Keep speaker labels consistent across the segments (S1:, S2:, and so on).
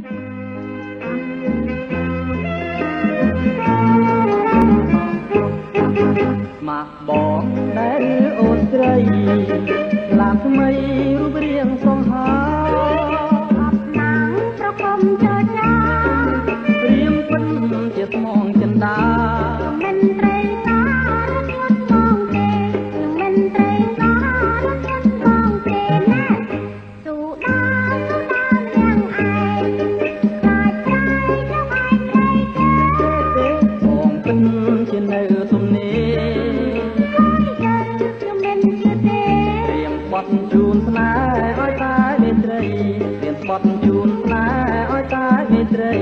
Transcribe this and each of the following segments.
S1: មកបងដែលអូនស្រីឡានថ្មីរូបរាងសង្ហា
S2: អបណាំប្រគំចរចា
S1: ព្រៀមពិនជាថ្មងចិនដា
S2: មិនត្រីណារត់ឈុតបងទេមិនត្រីណារត់ឈុតបងទេណាទូដាទូដារៀងឯងខ្លាចใจចង់ឯងត្រីទេ
S1: បងពិនជានៅទំនេរ
S2: ខ្ញុំមិនជឿទេ
S1: ព្រៀមបត់ជូនស្នេហ៍ឲ្យតែមេត្រីព្រៀមបត់ជូនស្នេហ៍ឲ្យតែមេត្រី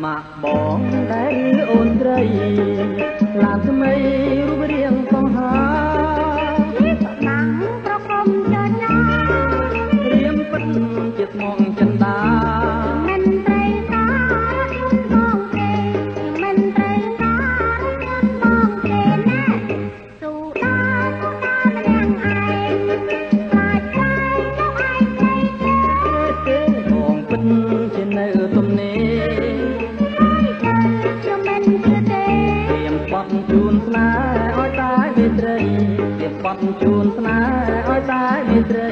S1: មកបងដែលអូនស្រីឡានថ្មីរូបរាងសង្ហា
S2: ណាំប្រគំចរចា
S1: ព្រៀមពិនជាថ្មងចិនដា
S2: មិនត្រីណារត់ឈុតបងទេមិនត្រីណារត់ឈុតបងទេណាទូដាទូដាម្នាក់ឯងខ្លាចใจចង់ឯងត្រីទេ
S1: បងពិនជានៅទំនេរ
S2: ខ្ញុំមិនជឿទេ
S1: ព្រៀមបត់ជូនស្នេហ៍ឲ្យតែមេត្រីព្រៀមបត់ជូនស្នេហ៍ឲ្យតែមេត្រី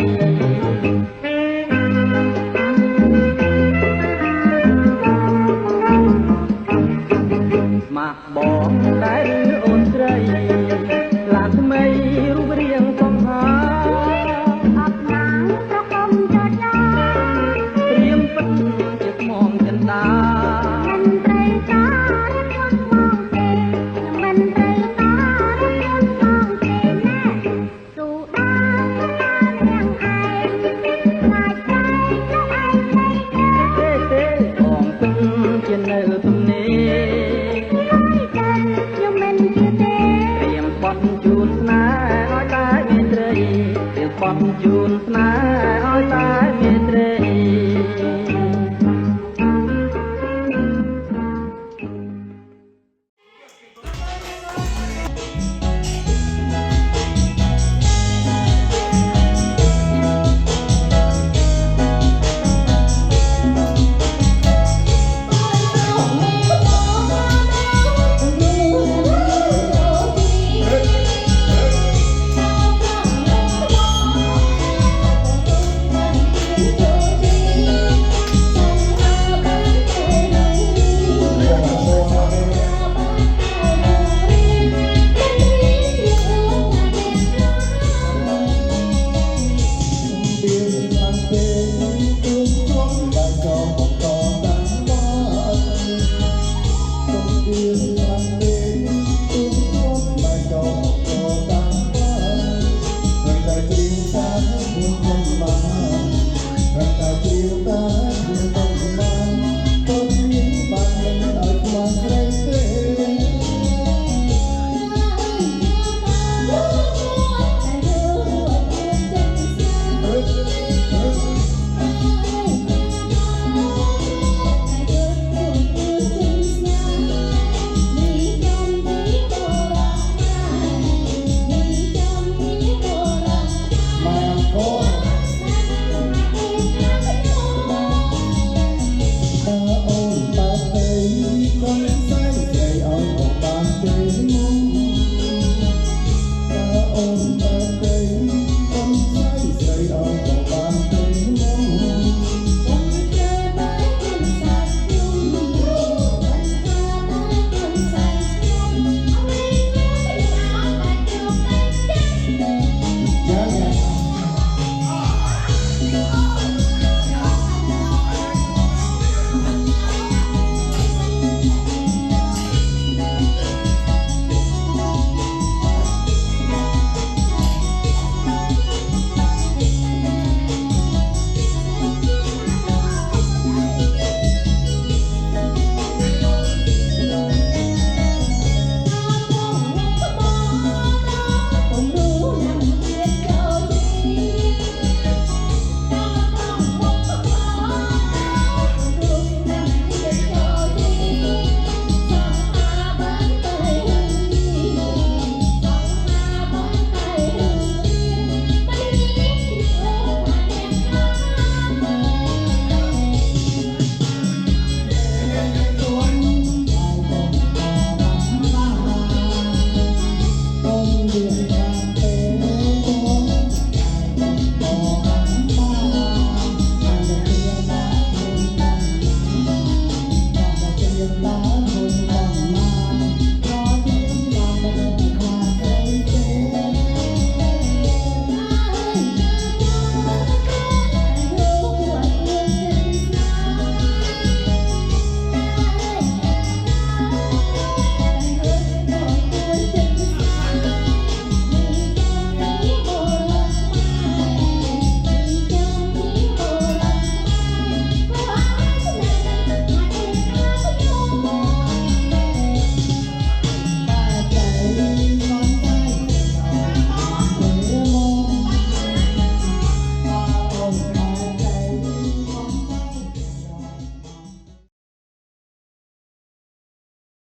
S1: មកបងដែលអូនស្រី